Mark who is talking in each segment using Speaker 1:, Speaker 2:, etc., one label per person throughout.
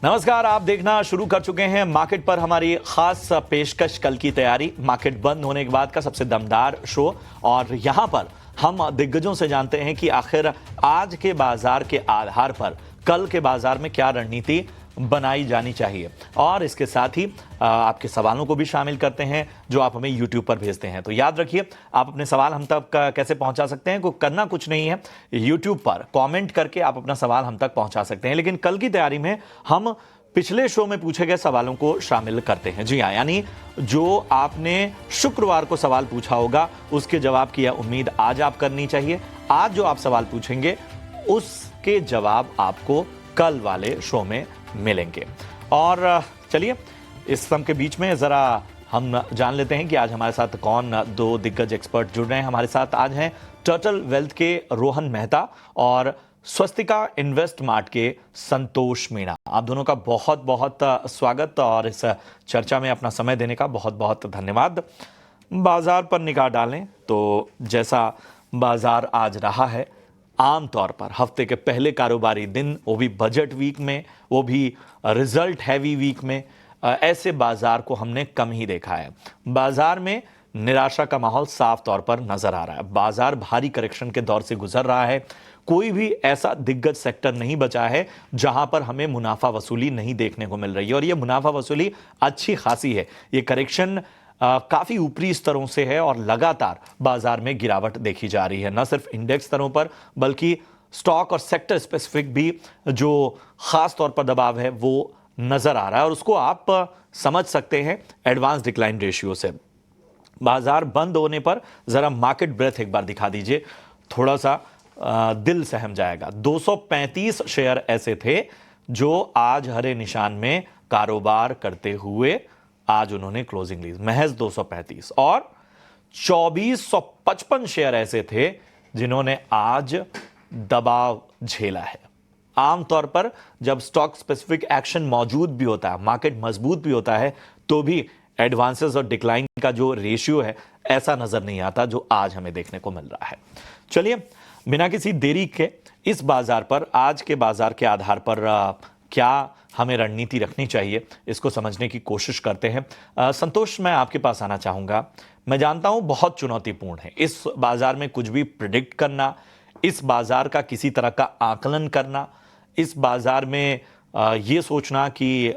Speaker 1: नमस्कार, आप देखना शुरू कर चुके हैं मार्केट पर हमारी खास पेशकश कल की तैयारी। मार्केट बंद होने के बाद का सबसे दमदार शो, और यहां पर हम दिग्गजों से जानते हैं कि आखिर आज के बाजार के आधार पर कल के बाजार में क्या रणनीति बनाई जानी चाहिए, और इसके साथ ही आपके सवालों को भी शामिल करते हैं जो आप हमें YouTube पर भेजते हैं। तो याद रखिए, आप अपने सवाल हम तक कैसे पहुंचा सकते हैं, को करना कुछ नहीं है, YouTube पर कमेंट करके आप अपना सवाल हम तक पहुंचा सकते हैं। लेकिन कल की तैयारी में हम पिछले शो में पूछे गए सवालों को शामिल करते हैं। जी हाँ, यानी जो आपने शुक्रवार को सवाल पूछा होगा उसके जवाब की उम्मीद आज आप करनी चाहिए। आज जो आप सवाल पूछेंगे उसके जवाब आपको कल वाले शो में मिलेंगे। और चलिए, इस सब के बीच में जरा हम जान लेते हैं कि आज हमारे साथ कौन दो दिग्गज एक्सपर्ट जुड़ रहे हैं। हमारे साथ आज हैं टर्टल वेल्थ के रोहन मेहता और स्वस्तिका इन्वेस्ट मार्ट के संतोष मीणा। आप दोनों का बहुत बहुत स्वागत और इस चर्चा में अपना समय देने का बहुत बहुत धन्यवाद। बाजार पर निगाह डालें तो जैसा बाजार आज रहा है, आमतौर पर हफ्ते के पहले कारोबारी दिन, वो भी बजट वीक में, वो भी रिजल्ट हैवी वीक में, ऐसे बाजार को हमने कम ही देखा है। बाजार में निराशा का माहौल साफ तौर पर नजर आ रहा है। बाजार भारी करेक्शन के दौर से गुजर रहा है। कोई भी ऐसा दिग्गज सेक्टर नहीं बचा है जहां पर हमें मुनाफा वसूली नहीं देखने को मिल रही है, और यह मुनाफा वसूली अच्छी खासी है। ये करेक्शन काफी ऊपरी स्तरों से है और लगातार बाजार में गिरावट देखी जा रही है, न सिर्फ इंडेक्स स्तरों पर बल्कि स्टॉक और सेक्टर स्पेसिफिक भी जो खास तौर पर दबाव है वो नजर आ रहा है, और उसको आप समझ सकते हैं एडवांस डिक्लाइन रेशियो से। बाजार बंद होने पर जरा मार्केट ब्रेथ एक बार दिखा दीजिए, थोड़ा सा दिल सहम जाएगा। 235 शेयर ऐसे थे जो आज हरे निशान में कारोबार करते हुए आज उन्होंने क्लोजिंग ली, महज 235, और 2455 शेयर ऐसे थे जिन्होंने आज दबाव झेला है। आमतौर पर जब स्टॉक स्पेसिफिक एक्शन मौजूद भी होता है, मार्केट मजबूत भी होता है, तो भी एडवांसेस और डिक्लाइन का जो रेशियो है ऐसा नजर नहीं आता जो आज हमें देखने को मिल रहा है। चलिए, बिना किसी देरी के इस बाजार पर, आज के बाजार के आधार पर क्या हमें रणनीति रखनी चाहिए, इसको समझने की कोशिश करते हैं। संतोष, मैं आपके पास आना चाहूंगा। मैं जानता हूं बहुत चुनौतीपूर्ण है इस बाजार में कुछ भी प्रिडिक्ट करना, इस बाजार का किसी तरह का आकलन करना, इस बाजार में ये सोचना कि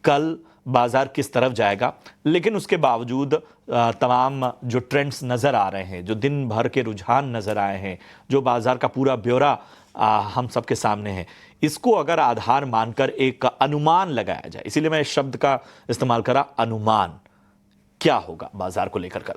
Speaker 1: कल बाजार किस तरफ जाएगा। लेकिन उसके बावजूद तमाम जो ट्रेंड्स नजर आ रहे हैं, जो दिन भर के रुझान नजर आए हैं, जो बाजार का पूरा ब्यौरा हम सबके सामने है, इसको अगर आधार मानकर एक अनुमान लगाया जाए, इसीलिए मैं इस शब्द का इस्तेमाल करा, अनुमान, क्या होगा बाजार को लेकर कल?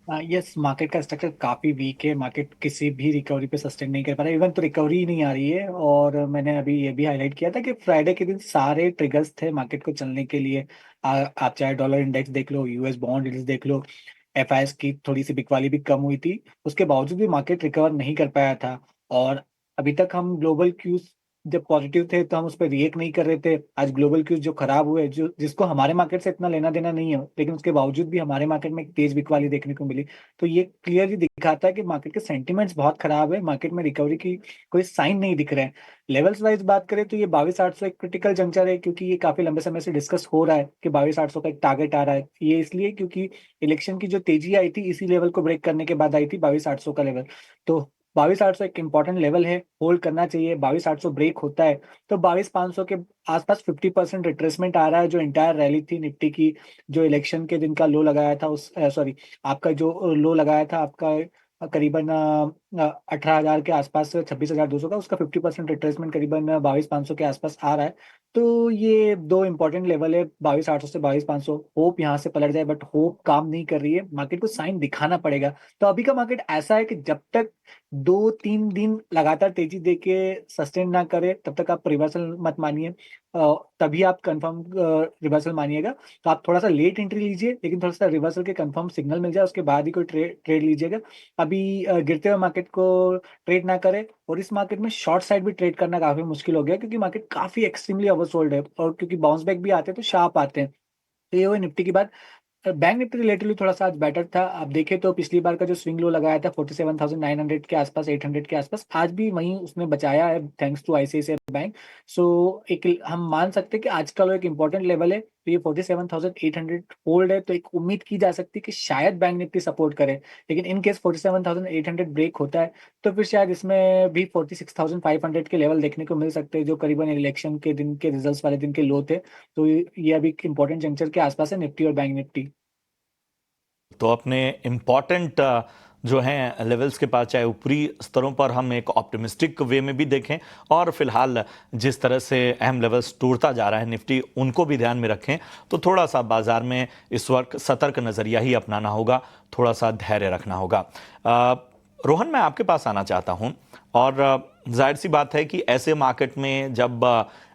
Speaker 2: यस, मार्केट का स्ट्रक्चर काफी वीक है। मार्केट किसी भी रिकवरी पे सस्टेन नहीं कर पा रहा है, इवन तो रिकवरी ही नहीं आ रही है। और मैंने अभी ये भी हाईलाइट किया था कि फ्राइडे के दिन सारे ट्रिगर्स थे मार्केट को चलने के लिए। आप चाहे डॉलर इंडेक्स देख लो, यूएस बॉन्ड इंडेक्स देख लो, एफआईएस की थोड़ी सी बिकवाली भी कम हुई थी, उसके बावजूद भी मार्केट रिकवर नहीं कर पाया था। और अभी तक हम ग्लोबल क्यूज जब पॉजिटिव थे तो हम उस पर रिएक्ट नहीं कर रहे थे। आज ग्लोबल क्यूज जो खराब हुए, जो जिसको हमारे मार्केट से इतना लेना देना नहीं है, लेकिन उसके बावजूद भी हमारे मार्केट में एक तेज बिकवाली देखने को मिली। तो ये क्लियरली दिखाता है कि मार्केट के सेंटिमेंट्स बहुत खराब है, मार्केट में रिकवरी की कोई साइन नहीं दिख रहे हैं। लेवल्स वाइज बात करें तो ये 22,800 एक क्रिटिकल जंक्चर है, क्योंकि ये काफी लंबे समय से डिस्कस हो रहा है कि 22,800 का एक टारगेट आ रहा है। ये इसलिए क्योंकि इलेक्शन की जो तेजी आई थी इसी लेवल को ब्रेक करने के बाद आई थी 22,800 का लेवल। तो 22,800 एक इंपॉर्टेंट लेवल है, होल्ड करना चाहिए। 22,800 ब्रेक होता है तो 22,500 के आसपास 50% रिट्रेसमेंट आ रहा है। जो इंटायर रैली थी निफ्टी की, जो इलेक्शन के दिन का लो लगाया था, उस सॉरी, आपका जो लो लगाया था आपका करीबन 18,000 के आसपास, 26,200 का, उसका 50% रिट्रेसमेंट करीबन 22,500 के आसपास आ रहा है। तो ये दो इंपॉर्टेंट लेवल है, 22,800 से 22,500। होप यहाँ से पलट जाए, बट होप काम नहीं कर रही है, मार्केट को साइन दिखाना पड़ेगा। तो अभी का मार्केट ऐसा है कि जब तक 2-3 दिन लगातार तेजी देके सस्टेन ना करे तब तक आप रिवर्सल मत मानिए, तभी आप कंफर्म रिवर्सल मानिएगा। तो आप थोड़ा सा लेट एंट्री लीजिए, लेकिन थोड़ा सा रिवर्सल के कंफर्म सिग्नल मिल जाए उसके बाद ही कोई ट्रेड लीजिएगा। अभी गिरते हुए मार्केट को ट्रेड ना करें। और इस मार्केट में शॉर्ट साइड भी ट्रेड करना काफी मुश्किल हो गया, क्योंकि मार्केट काफी एक्सट्रीमली ओवरसोल्ड है, और क्योंकि बाउंस बैक भी आते हैं तो शार्प आते हैं। तो ये हुई निफ्टी की बात। बैंक निफ्टी रिलेटिवली थोड़ा सा आज बेटर था। आप देखें तो पिछली बार का जो स्विंग लो लगाया था 47,900 के आसपास, 800 के आसपास, आज भी वहीं उसने बचाया है, थैंक्स टू आईसीआईसीआई बैंक। सो एक हम मान सकते हैं कि आज का लो एक इम्पोर्टेंट लेवल है, तो ये 47,800 होल्ड है, तो एक उम्मीद की जा सकती है कि शायद बैंक निफ्टी सपोर्ट करे। लेकिन इन केस 47,800 ब्रेक होता है तो फिर शायद इसमें भी 46,500 के लेवल देखने को मिल सकते हैं, जो करीबन इलेक्शन के दिन के रिजल्ट्स वाले दिन के लो थे। तो ये अभी इंपॉर्टेंट जंक्चर के आसपास है निफ्टी और बैंक निफ्टी।
Speaker 1: तो अपने इम्पॉर्टेंट जो हैं लेवल्स के पास, चाहे ऊपरी स्तरों पर हम एक ऑप्टिमिस्टिक वे में भी देखें, और फिलहाल जिस तरह से अहम लेवल्स टूटता जा रहा है निफ्टी, उनको भी ध्यान में रखें। तो थोड़ा सा बाजार में इस वक्त सतर्क नज़रिया ही अपनाना होगा, थोड़ा सा धैर्य रखना होगा। रोहन, मैं आपके पास आना चाहता हूं, और जाहिर सी बात है कि ऐसे मार्केट में जब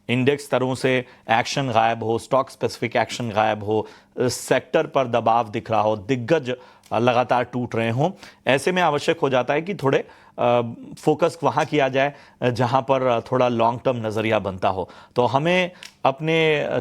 Speaker 1: इंडेक्स स्तरों से एक्शन गायब हो, स्टॉक स्पेसिफिक एक्शन गायब हो, सेक्टर पर दबाव दिख रहा हो, दिग्गज लगातार टूट रहे हों, ऐसे में आवश्यक हो जाता है कि थोड़े फोकस वहाँ किया जाए जहाँ पर थोड़ा लॉन्ग टर्म नज़रिया बनता हो। तो हमें अपने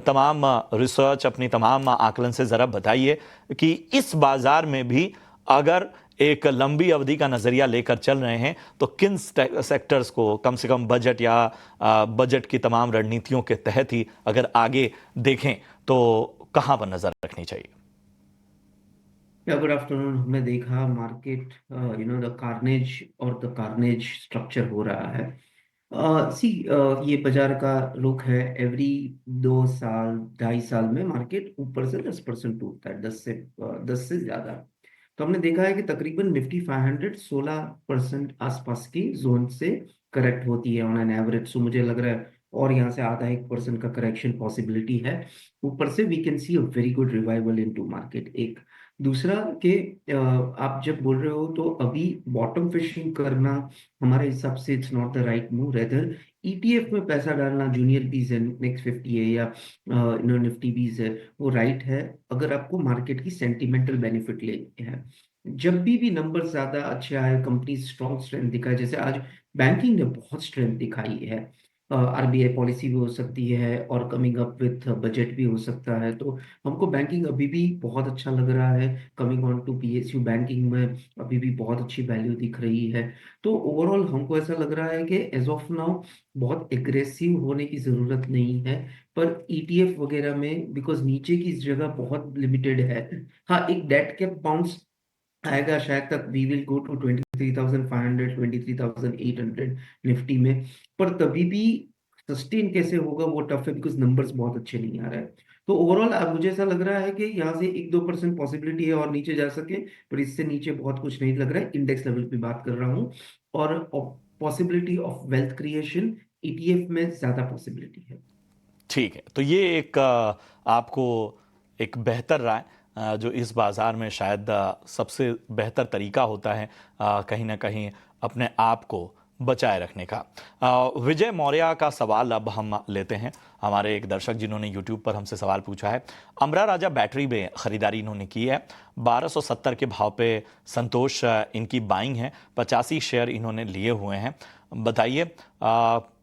Speaker 1: तमाम रिसर्च, अपनी तमाम आकलन से ज़रा बताइए कि इस बाज़ार में भी अगर एक लंबी अवधि का नजरिया लेकर चल रहे हैं तो किन सेक्टर्स को कम से कम बजट या बजट की तमाम रणनीतियों के तहत ही अगर आगे देखें तो कहां पर नजर रखनी चाहिए?
Speaker 3: या गुड आफ्टरनून। हमने देखा मार्केट द कार्नेज और द कार्नेज स्ट्रक्चर हो रहा है। सी ये बाजार का रुख है। एवरी 2 साल 2.5 साल में मार्केट ऊपर से 10% टूटता है, 10 से ज्यादा। तो हमने देखा है कि तकरीबन निफ्टी 500 16% आसपास की जोन से करेक्ट होती है ऑन एन एवरेज। सो मुझे लग रहा है और यहाँ से आधा 1% का करेक्शन पॉसिबिलिटी है। ऊपर से we can see a very good revival into market. एक दूसरा कि आप जब बोल रहे हो तो अभी बॉटम फिशिंग करना हमारे हिसाब से it's not the right move. Rather ETF में पैसा डालना, जूनियर बीज है, नेक्स्ट 50 है, या निफ्टी बीज है, वो राइट है अगर आपको मार्केट की सेंटिमेंटल बेनिफिट लेनी है। जब भी नंबर ज्यादा अच्छे आए, कंपनी स्ट्रॉन्ग स्ट्रेंथ दिखाए, जैसे आज बैंकिंग ने बहुत स्ट्रेंथ दिखाई है। आरबीआई पॉलिसी भी हो सकती है और कमिंग अप विथ बजट भी हो सकता है। तो हमको बैंकिंग अभी भी बहुत अच्छा लग रहा है। Coming on to PSU banking में अभी भी बहुत अच्छी वैल्यू दिख रही है। तो ओवरऑल हमको ऐसा लग रहा है कि एज ऑफ नाउ बहुत एग्रेसिव होने की जरूरत नहीं है। पर ईटीएफ वगैरह में बिकॉज नीचे की जगह बहुत लिमिटेड है। हाँ, एक डेट कैप बाउंस आएगा शायद, तक we will go to 23,500 23,800 Nifty में। पर तभी भी सस्टेन कैसे होगा वो टफ है, बिकॉज नंबर्स बहुत अच्छे नहीं आ रहे हैं। तो ओवरऑल अब मुझे ऐसा लग रहा है कि यहाँ से 1-2% पॉसिबिलिटी है और नीचे जा सके, पर इससे नीचे बहुत कुछ नहीं लग रहा है। इंडेक्स लेवल पे बात कर रहा हूँ। और possibility of wealth creation ETF में ज्यादा पॉसिबिलिटी है।
Speaker 1: ठीक है, तो ये एक आपको एक बेहतर राय, जो इस बाजार में शायद सबसे बेहतर तरीका होता है कहीं ना कहीं अपने आप को बचाए रखने का। विजय मौर्य का सवाल अब हम लेते हैं, हमारे एक दर्शक जिन्होंने यूट्यूब पर हमसे सवाल पूछा है। अमरा राजा बैटरी में खरीदारी इन्होंने की है, 1270 के भाव पे संतोष इनकी बाइंग है, 85 शेयर इन्होंने लिए हुए हैं। बताइए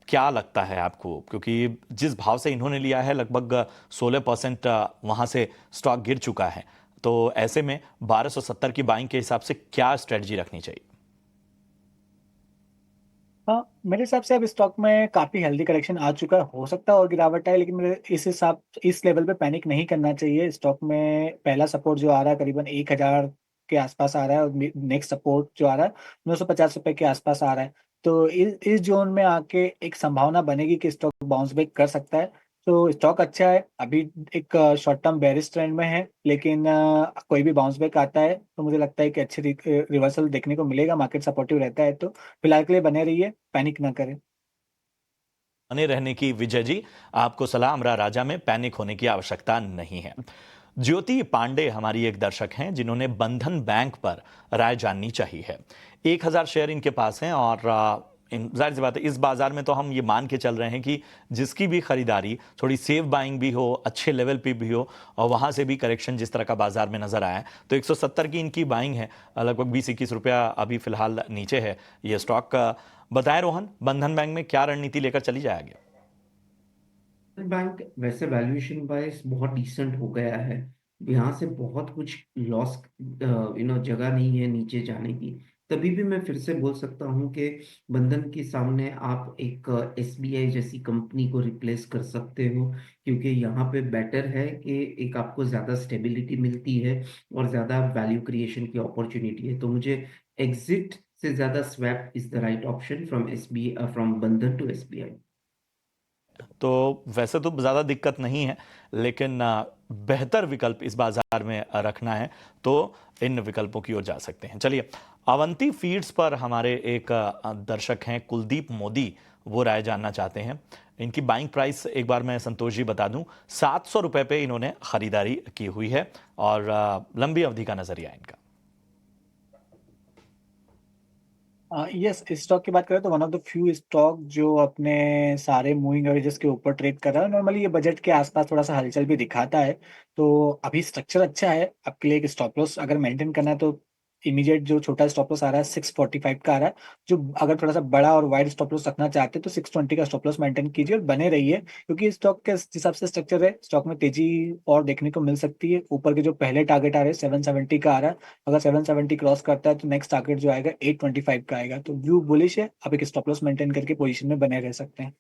Speaker 1: क्या लगता है आपको, क्योंकि जिस भाव से इन्होंने लिया है लगभग 16% वहां से स्टॉक गिर चुका है, तो ऐसे में 1270 की बाइंग के हिसाब से क्या स्ट्रेटजी रखनी चाहिए?
Speaker 2: हाँ, मेरे हिसाब से अब स्टॉक में काफी हेल्दी करेक्शन आ चुका है, हो सकता है और गिरावट आए, लेकिन मेरे इस लेवल पे पैनिक नहीं करना चाहिए। स्टॉक में पहला सपोर्ट जो आ रहा है करीबन 1,000 के आसपास आ रहा है, और नेक्स्ट सपोर्ट जो आ रहा है 950 रुपए के आसपास आ रहा है। तो इस जोन में आके एक संभावना बनेगी कि स्टॉक बाउंस बैक कर सकता है। तो स्टॉक अच्छा है अभी, एक शॉर्ट टर्म बेरिश ट्रेंड में है, लेकिन कोई भी बाउंस बैक आता है तो मुझे लगता है कि अच्छी रिवर्सल देखने को मिलेगा, मार्केट सपोर्टिव रहता है। तो फिलहाल के लिए बने रहिए, पैनिक ना करें।
Speaker 1: बने रहने की विजय जी आपको सलाह, अमरा राजा में पैनिक होने की आवश्यकता नहीं है। ज्योति पांडे हमारी एक दर्शक हैं जिन्होंने बंधन बैंक पर राय जाननी चाहिए है। 1000 शेयर इनके पास हैं, और जाहिर सी बात है इस बाजार में तो हम ये मान के चल रहे हैं कि जिसकी भी खरीदारी थोड़ी सेफ बाइंग भी हो, अच्छे लेवल पे भी हो, और वहां से भी करेक्शन जिस तरह का बाजार में नजर आया है, तो 170 की इनकी बाइंग है, लगभग 20-21 रुपया अभी फिलहाल नीचे है ये स्टॉक। बताएं रोहन, बंधन बैंक में क्या रणनीति लेकर चली जाएगी?
Speaker 3: बैंक वैसे वैल्यूएशन वाइज बहुत डिसेंट हो गया है। यहाँ से बहुत कुछ लॉस जगह नहीं है नीचे जाने की। तभी भी मैं फिर से बोल सकता हूँ कि बंधन के सामने आप एक एसबीआई जैसी कंपनी को रिप्लेस कर सकते हो, क्योंकि यहाँ पे बेटर है कि एक आपको ज़्यादा स्टेबिलिटी मिलती है और ज़्यादा वैल्यू क्रिएशन की अपॉर्चुनिटी है। तो मुझे एग्जिट से ज़्यादा swap is the right option from SBI, from बंधन टू एसबीआई।
Speaker 1: तो वैसे तो ज़्यादा दिक्कत नहीं है, लेकिन बेहतर विकल्प इस बाजार में रखना है तो इन विकल्पों की ओर जा सकते हैं। चलिए, अवंती फीड्स पर हमारे एक दर्शक हैं कुलदीप मोदी, वो राय जानना चाहते हैं। इनकी बाइंग प्राइस एक बार मैं संतोष जी बता दूं, 700 रुपए पे इन्होंने खरीदारी की हुई है और लंबी अवधि का नजरिया इनका।
Speaker 2: यस, इस स्टॉक की बात करें तो one of the few stock जो अपने सारे मूविंग एवरेजेस के ऊपर ट्रेड कर रहा है। नॉर्मली ये बजट के आसपास थोड़ा सा हलचल भी दिखाता है, तो अभी स्ट्रक्चर अच्छा है। आपके लिए एक स्टॉप लॉस अगर मेंटेन करना है तो इमीडिएट जो छोटा स्टॉप लॉस आ रहा है 645 का आ रहा है। जो अगर थोड़ा सा बड़ा और वाइड स्टॉप लॉस रखना चाहते हैं तो 620 का स्टॉप लॉस मेंटेन कीजिए और बने रहिए, क्योंकि स्टॉक के हिसाब से स्ट्रक्चर है, स्टॉक में तेजी और देखने को मिल सकती है। ऊपर के जो पहले टारगेट आ रहे हैं 770 का आ रहा है, अगर 770 क्रॉस करता है तो नेक्स्ट टारगेट जो आएगा 825 का आएगा। तो व्यू बुलिश है, आप एक स्टॉप लॉस मेंटेन करके पोजीशन में बने रह सकते हैं।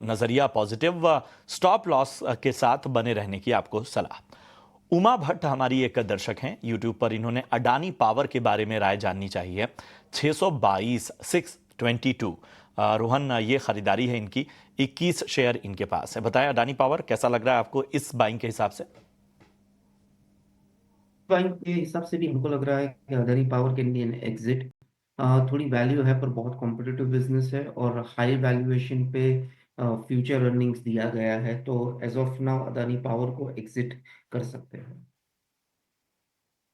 Speaker 1: नजरिया पॉजिटिव, स्टॉप लॉस के साथ बने रहने की आपको सलाह। उमा भट्ट हमारी एक दर्शक हैं यूट्यूब पर, इन्होंने अडानी पावर के बारे में राय जाननी चाहिए। 622 622 रोहन, ये खरीदारी है इनकी, 21 शेयर इनके पास है। बताएं अडानी पावर कैसा लग रहा है आपको इस बाइंग के हिसाब से?
Speaker 3: बैंक के हिसाब से भी हमको लग रहा है कि अदानी पावर के लिए एग्जिट थोड़ी वैल्यू है, पर बहुत कॉम्पिटिटिव बिजनेस है और हाई वैल्यूएशन पे फ्यूचर अर्निंग्स दिया गया है। तो as of now Adani power को एग्जिट कर सकते हैं।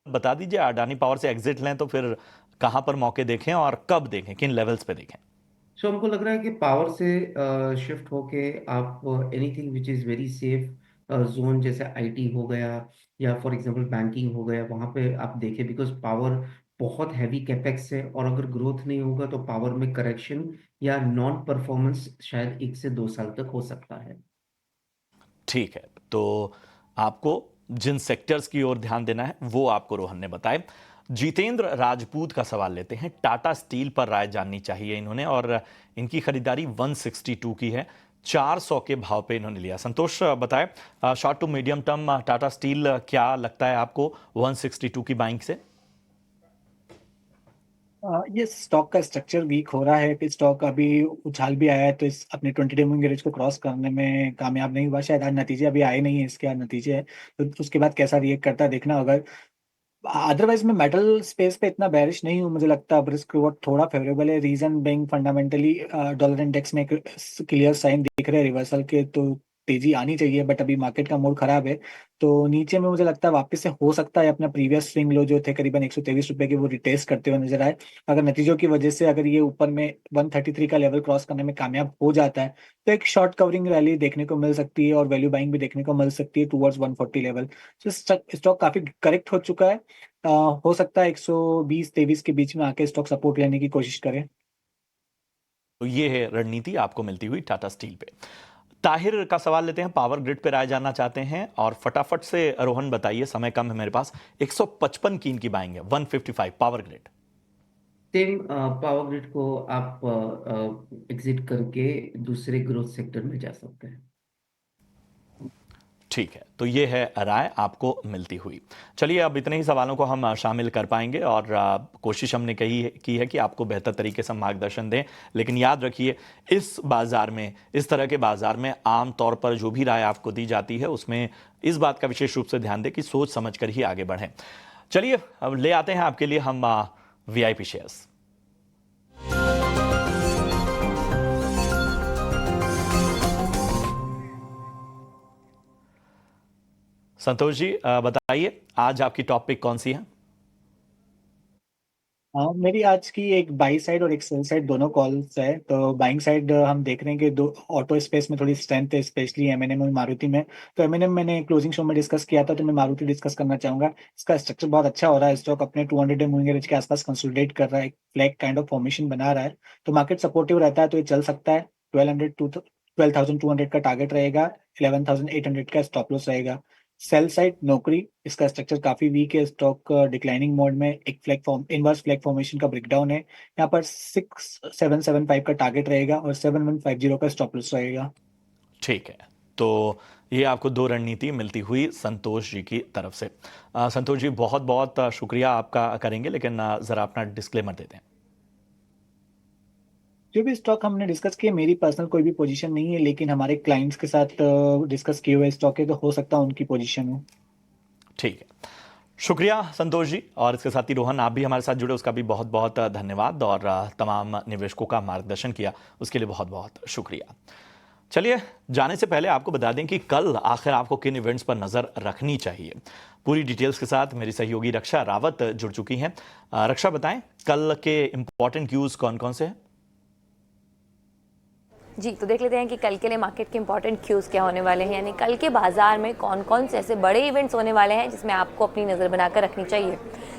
Speaker 1: बता दीजिए, अडानी पावर से एग्जिट लें तो फिर कहां पर मौके देखें और कब देखें, किन लेवल्स पे देखें?
Speaker 3: सो हमको लग रहा है कि पावर से शिफ्ट होके आप anything which is very safe zone, जैसे आईटी हो गया या फॉर एग्जांपल बैंकिंग हो गया, वहां पे आप देखें, बिकॉज पावर बहुत हैवी कैपेक्स है और अगर ग्रोथ नहीं होगा तो पावर में करेक्शन या नॉन परफॉर्मेंस शायद 1 से 2 साल तक हो सकता है।
Speaker 1: ठीक है, तो आपको जिन सेक्टर्स की ओर ध्यान देना है वो आपको रोहन ने बताए। जितेंद्र राजपूत का सवाल लेते हैं। टाटा स्टील पर राय जाननी चाहिए इन्होंने, और इनकी खरीदारी 162 की है, 400 के भाव पे इन्होंने लिया। संतोष बताए, short to medium term Tata steel क्या लगता है आपको 162 की बाइंग से?
Speaker 2: ये स्टॉक का स्ट्रक्चर वीक हो रहा है कि स्टॉक अभी उछाल भी आया है तो इस अपने 20 डे मूविंग एवरेज को क्रॉस करने में कामयाब नहीं हुआ। शायद आज नतीजे अभी आए नहीं है, इसके आज नतीजे है तो उसके बाद कैसा रिएक्ट करता है देखना होगा। अदरवाइज मैं मेटल स्पेस पे इतना बेरिश नहीं हूँ, मुझे लगता है अब रिस्क रिवॉर्ड थोड़ा फेवरेबल है। Reason being fundamentally dollar index में क्लियर साइन दिख रहे हैं रिवर्सल के, तो तेजी आनी चाहिए, बट अभी मार्केट का मूड खराब है। तो नीचे में मुझे लगता है वापस से हो सकता है अपना प्रीवियस स्विंग लो जो थे करीबन 123 रुपए के, वो रिटेस्ट करते हुए नजर आए। अगर नतीजों की वजह से अगर ये ऊपर में 133 का लेवल क्रॉस करने में कामयाब हो जाता है तो एक शॉर्ट कवरिंग रैली देखने को मिल सकती है और वैल्यू बाइंग भी देखने को मिल सकती है टुवर्ड्स 140 लेवल। तो स्टॉक काफी करेक्ट हो चुका है। हो सकता है 120-23 के बीच में आके स्टॉक सपोर्ट लेने की कोशिश करें।
Speaker 1: तो ये है रणनीति आपको मिलती हुई टाटा स्टील पे। ताहिर का सवाल लेते हैं, पावर ग्रिड पे राय जानना चाहते हैं, और फटाफट से रोहन बताइए, समय कम है मेरे पास। 155 की इनकी बाइंग है, 155 power grid.
Speaker 3: Same power grid को आप एग्जिट करके दूसरे ग्रोथ सेक्टर में जा सकते हैं।
Speaker 1: ठीक है, तो ये है राय आपको मिलती हुई। चलिए, अब इतने ही सवालों को हम शामिल कर पाएंगे और कोशिश हमने की है कि आपको बेहतर तरीके से मार्गदर्शन दें। लेकिन याद रखिए, इस बाजार में, इस तरह के बाजार में आम तौर पर जो भी राय आपको दी जाती है उसमें इस बात का विशेष रूप से ध्यान दें कि सोच समझ कर ही आगे बढ़ें। चलिए, अब ले आते हैं आपके लिए हम वीआईपी शेयर्स। संतोष जी, बताइए आज आपकी टॉप पिक कौन सी है?
Speaker 2: हाँ, मेरी आज की एक बाई साइड और एक सेल साइड दोनों कॉल्स है। तो बाइंग साइड हम देख रहे हैं कि दो ऑटो स्पेस में थोड़ी स्ट्रेंथ है, स्पेशली एमएनएम और मारुति में। तो एमएनएम मैंने क्लोजिंग शो में डिस्कस किया था, तो मैं मारुति डिस्कस करना चाहूंगा। इसका स्ट्रक्चर बहुत अच्छा हो रहा है, स्टॉक अपने 200 डे मूविंग एवरेज के आसपास कंसोलिडेट कर रहा है, एक फ्लैग काइंड ऑफ फॉर्मेशन बना रहा है। तो मार्केट सपोर्टिव रहता है तो ये चल सकता है। 1200 टू 12,200 का टारगेट रहेगा, 11,800 का स्टॉप लॉस रहेगा। सेल साइड नौकरी, इसका स्ट्रक्चर काफी वीक है, स्टॉक डिक्लाइनिंग मोड में, एक flag form inverse flag formation का ब्रेकडाउन है। यहाँ पर 6775 का टारगेट रहेगा और 7150 का स्टॉप लॉस रहेगा।
Speaker 1: ठीक है, तो ये आपको दो रणनीति मिलती हुई संतोष जी की तरफ से। संतोष जी, बहुत बहुत शुक्रिया आपका करेंगे, लेकिन जरा अपना डिस्क्लेमर दे दें।
Speaker 2: जो भी स्टॉक हमने डिस्कस किए, मेरी पर्सनल कोई भी पोजीशन नहीं है, लेकिन हमारे क्लाइंट्स के साथ डिस्कस किए हुए स्टॉक है, तो हो सकता है उनकी पोजीशन हो।
Speaker 1: ठीक है, शुक्रिया संतोष जी, और इसके साथ ही रोहन, आप भी हमारे साथ जुड़े, उसका भी बहुत बहुत धन्यवाद, और तमाम निवेशकों का मार्गदर्शन किया उसके लिए बहुत बहुत शुक्रिया। चलिए, जाने से पहले आपको बता दें कि कल आखिर आपको किन इवेंट्स पर नजर रखनी चाहिए। पूरी डिटेल्स के साथ मेरी सहयोगी रक्षा रावत जुड़ चुकी हैं। रक्षा, बताएं कल के इंपॉर्टेंट क्यूज कौन कौन से हैं?
Speaker 4: जी, तो देख लेते हैं कि कल के लिए मार्केट के इंपॉर्टेंट क्यूज़ क्या होने वाले हैं, यानी कल के बाजार में कौन कौन से ऐसे बड़े इवेंट्स होने वाले हैं जिसमें आपको अपनी नज़र बनाकर रखनी चाहिए।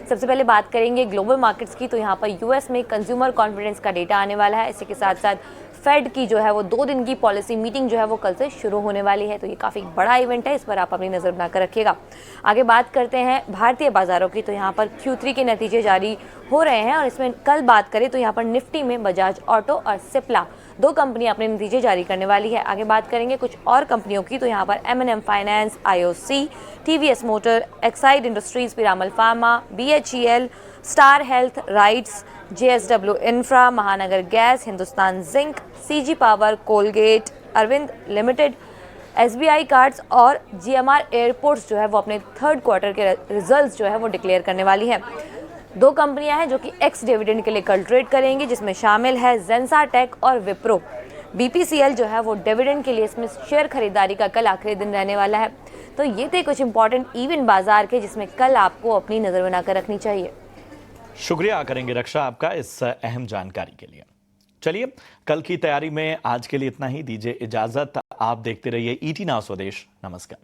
Speaker 4: सबसे पहले बात करेंगे ग्लोबल मार्केट्स की, तो यहाँ पर यूएस में कंज्यूमर कॉन्फिडेंस का डेटा आने वाला है। इसी के साथ साथ फेड की जो है वो 2 दिन की पॉलिसी मीटिंग जो है वो कल से शुरू होने वाली है, तो ये काफ़ी बड़ा इवेंट है, इस पर आप अपनी नज़र बनाकर रखिएगा। आगे बात करते हैं भारतीय बाजारों की, तो यहाँ पर Q3 के नतीजे जारी हो रहे हैं, और इसमें कल बात करें तो यहाँ पर निफ्टी में बजाज ऑटो और सिप्ला 2 कंपनियां अपने नतीजे जारी करने वाली है। आगे बात करेंगे कुछ और कंपनियों की, तो यहाँ पर M&M Finance, IOC, TVS Motor, Exide Industries, Piramal Pharma, BHEL, Star Health, RITES, JSW Infra, Mahanagar Gas, Hindustan Zinc, CG Power, Colgate, Arvind Limited, SBI Cards और GMR एयरपोर्ट्स जो है वो अपने 3rd क्वार्टर के रिजल्ट्स जो है वो डिक्लेयर करने वाली है। 2 कंपनियां हैं जो कि एक्स डिविडेंड के लिए कल ट्रेड करेंगी, जिसमें शामिल है जेंसा टेक और विप्रो। BPCL जो है वो डिविडेंड के लिए इसमें शेयर खरीदारी का कल आखिरी दिन रहने वाला है। तो ये थे कुछ इंपॉर्टेंट इवेंट बाजार के जिसमें कल आपको अपनी नज़र बनाकर रखनी चाहिए।
Speaker 1: शुक्रिया करेंगे रक्षा आपका इस अहम जानकारी के लिए। चलिए, कल की तैयारी में आज के लिए इतना ही, दीजिए इजाजत। आप देखते रहिए ET नाउ स्वदेश। नमस्कार।